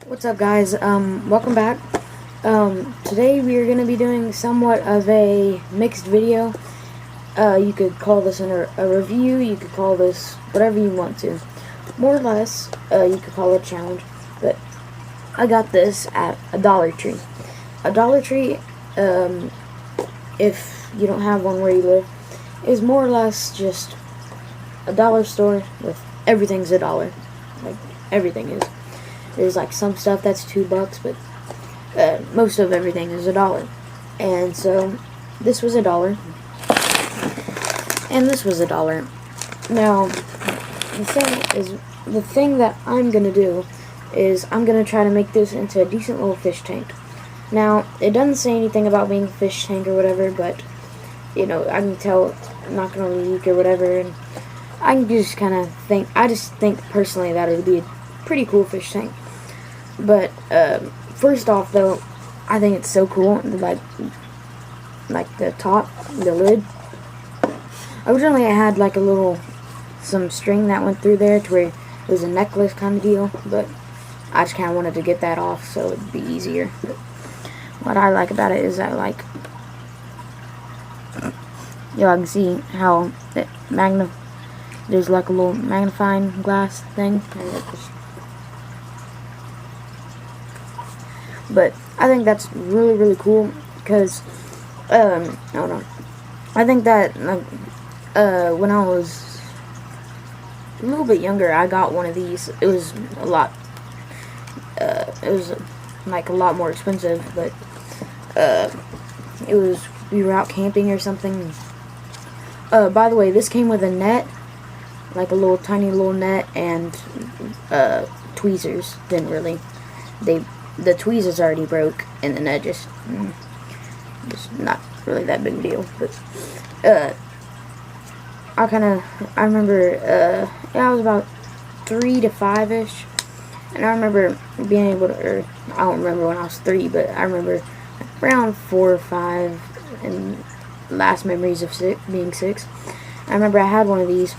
What's up, guys? Welcome back. Today we are going to be doing somewhat of a mixed video. You could call this a review, you could call this whatever you want to. More or less, you could call it a challenge, but I got this at a Dollar Tree. A Dollar Tree, if you don't have one where you live, is more or less just a dollar store with everything's a dollar. Like, everything is. There's like some stuff that's $2, but most of everything is $1. And so this was $1, and this was $1. Now the thing that I'm gonna do is I'm gonna try to make this into a decent little fish tank. Now it doesn't say anything about being a fish tank or whatever, but you know, I can tell I'm not gonna leak or whatever, and I can just kind of think. I just think personally that it would be a pretty cool fish tank. But first off, though, I think it's so cool. Like the top, the lid. Originally, I had like some string that went through there to where it was a necklace kind of deal. But I just kind of wanted to get that off so it'd be easier. But what I like about it is that y'all can see how it there's like a little magnifying glass thing. But I think that's really, really cool because, hold on. I think that, when I was a little bit younger, I got one of these. It was a lot more expensive, but, we were out camping or something. By the way, this came with a net, like a tiny little net, and, tweezers. Didn't really, the tweezers already broke, and the net just not really that big a deal. But I remember I was about 3 to 5-ish, and I remember being able to, or I don't remember when I was 3, but I remember around 4 or 5, and last memories of being 6. I remember I had one of these.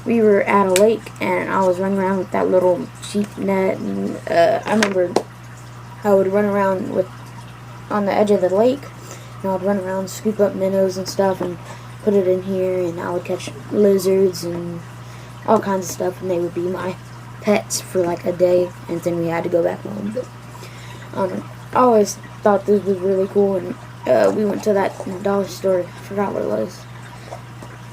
We were at a lake, and I was running around with that little cheap net, and I remember I would run around on the edge of the lake, and I would run around, scoop up minnows and stuff, and put it in here, and I would catch lizards and all kinds of stuff, and they would be my pets for like a day, and then we had to go back home. But I always thought this was really cool, and we went to that dollar store. I forgot what it was.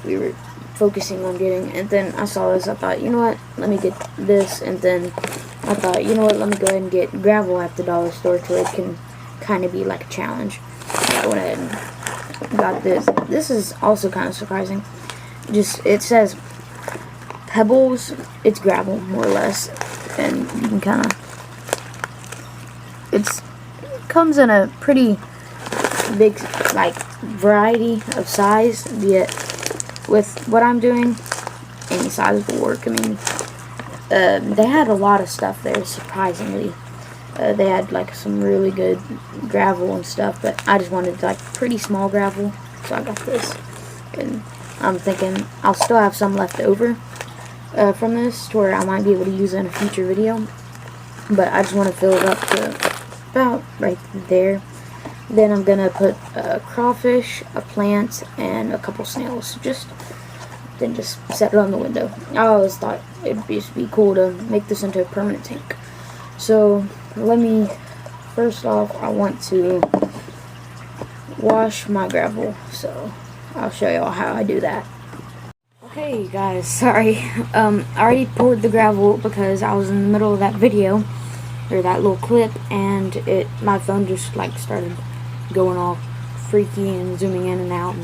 We were focusing on getting, and then I saw this. I thought, you know what, let me get this, and then I thought, you know what, let me go ahead and get gravel at the dollar store so it can kind of be like a challenge. I went ahead and got this. This is also kind of surprising. It says pebbles. It's gravel, more or less, and you can kind of. It comes in a pretty big variety of size. Yet with what I'm doing, any size will work. I mean, they had a lot of stuff there, surprisingly. They had like some really good gravel and stuff, but I just wanted like pretty small gravel, so I got this. And I'm thinking I'll still have some left over from this to where I might be able to use it in a future video, but I just want to fill it up to about right there. Then I'm gonna put a crawfish, a plant, and a couple snails. Then just set it on the window. I always thought it'd just be cool to make this into a permanent tank. So first off, I want to wash my gravel. So I'll show y'all how I do that. Okay, guys, sorry. I already poured the gravel because I was in the middle of that video, or that little clip, and my phone just like started going all freaky and zooming in and out.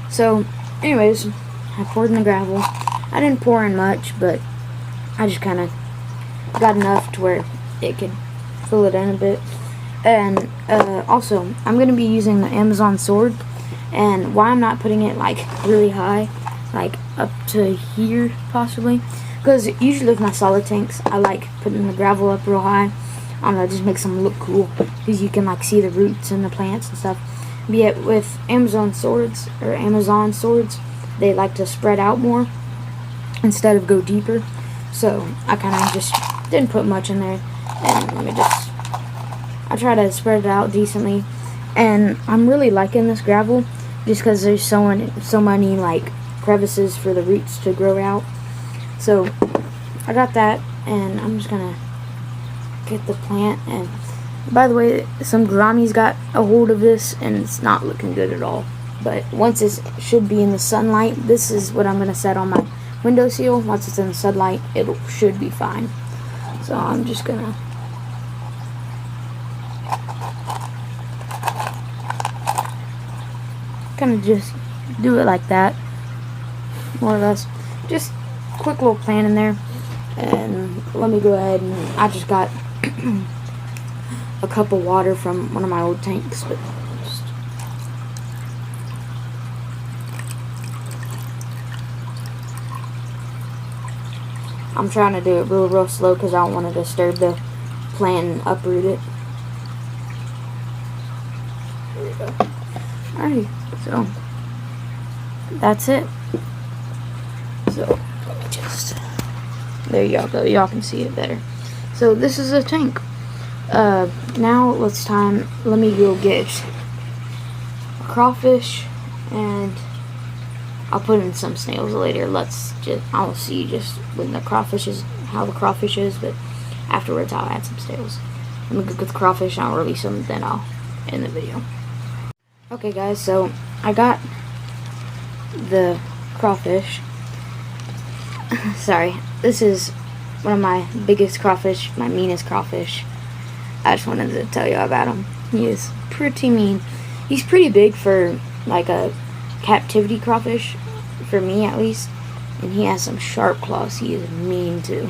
So, anyways, I poured in the gravel. I didn't pour in much, but I just kind of got enough to where it could fill it in a bit. And also, I'm going to be using the Amazon sword. And why I'm not putting it like really high, like up to here possibly, because usually with my solid tanks, I like putting the gravel up real high. I don't know, it just makes them look cool because you can like see the roots and the plants and stuff. But yet with Amazon swords, they like to spread out more instead of go deeper. So I kind of just didn't put much in there. And let me just, I try to spread it out decently. And I'm really liking this gravel just because there's so many like crevices for the roots to grow out. So I got that, and I'm just gonna get the plant. And by the way, some Grammies got a hold of this, and it's not looking good at all. But once it should be in the sunlight, this is what I'm gonna set on my windowsill. Once it's in the sunlight, it should be fine. So I'm just gonna kind of just do it like that, more or less. Just quick little plan in there. And let me go ahead, and I just got a cup of water from one of my old tanks, but just I'm trying to do it real slow because I don't want to disturb the plant and uproot it. There we go. Alright, so that's it. So let me just, there y'all go, y'all can see it better. So this is a tank. Now let me go get a crawfish, and I'll put in some snails later. I'll see just when the crawfish is, how the crawfish is, but afterwards I'll add some snails. Let me go get the crawfish and I'll release them, then I'll end the video. Okay guys, so I got the crawfish. Sorry, this is one of my biggest crawfish, my meanest crawfish. I just wanted to tell you about him. He is pretty mean. He's pretty big for like a captivity crawfish, for me at least. And he has some sharp claws. He is mean too.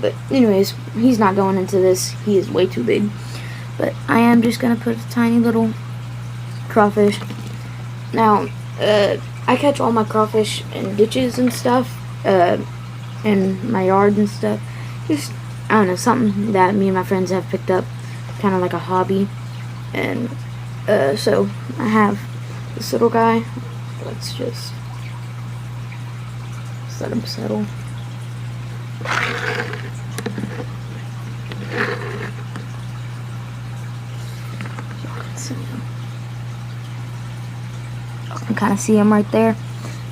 But anyways, he's not going into this. He is way too big. But I am just going to put a tiny little crawfish. Now, I catch all my crawfish in ditches and stuff, in my yard and stuff. Just, I don't know, something that me and my friends have picked up, kind of like a hobby. And so I have this little guy. Let's just let him settle. You can kind of see him right there.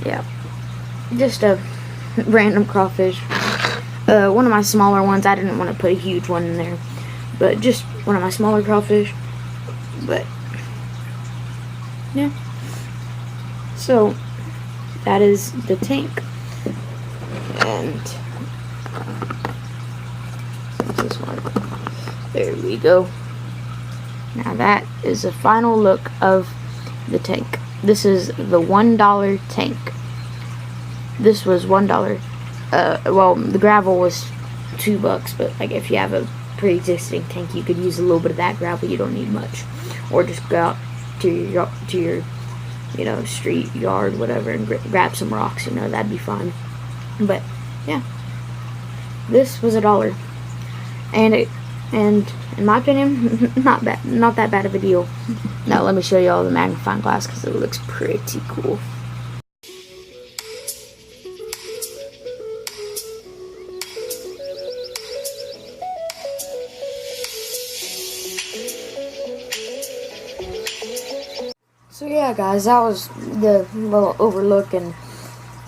Yeah, just a random crawfish. One of my smaller ones. I didn't want to put a huge one in there, but just one of my smaller crawfish. But yeah, so that is the tank. And this one, there we go. Now that is the final look of the tank. This is the $1 tank. This was $1. Well, the gravel was $2, but like if you have a pre-existing tank, you could use a little bit of that gravel. You don't need much, or just go out to your you know, street, yard, whatever, and grab some rocks. You know, that'd be fine. But yeah, this was $1, and in my opinion, not that bad of a deal. Now let me show you all the magnifying glass because it looks pretty cool. So yeah guys, that was the little overlook, and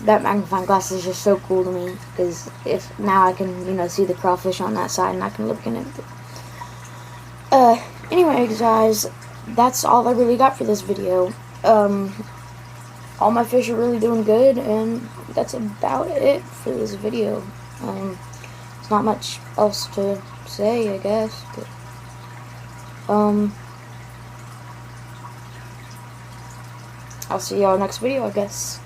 that magnifying glass is just so cool to me because if now I can, you know, see the crawfish on that side and I can look in it. Anyways guys, that's all I really got for this video. All my fish are really doing good, and that's about it for this video. There's not much else to say, I guess, but I'll see y'all next video, I guess.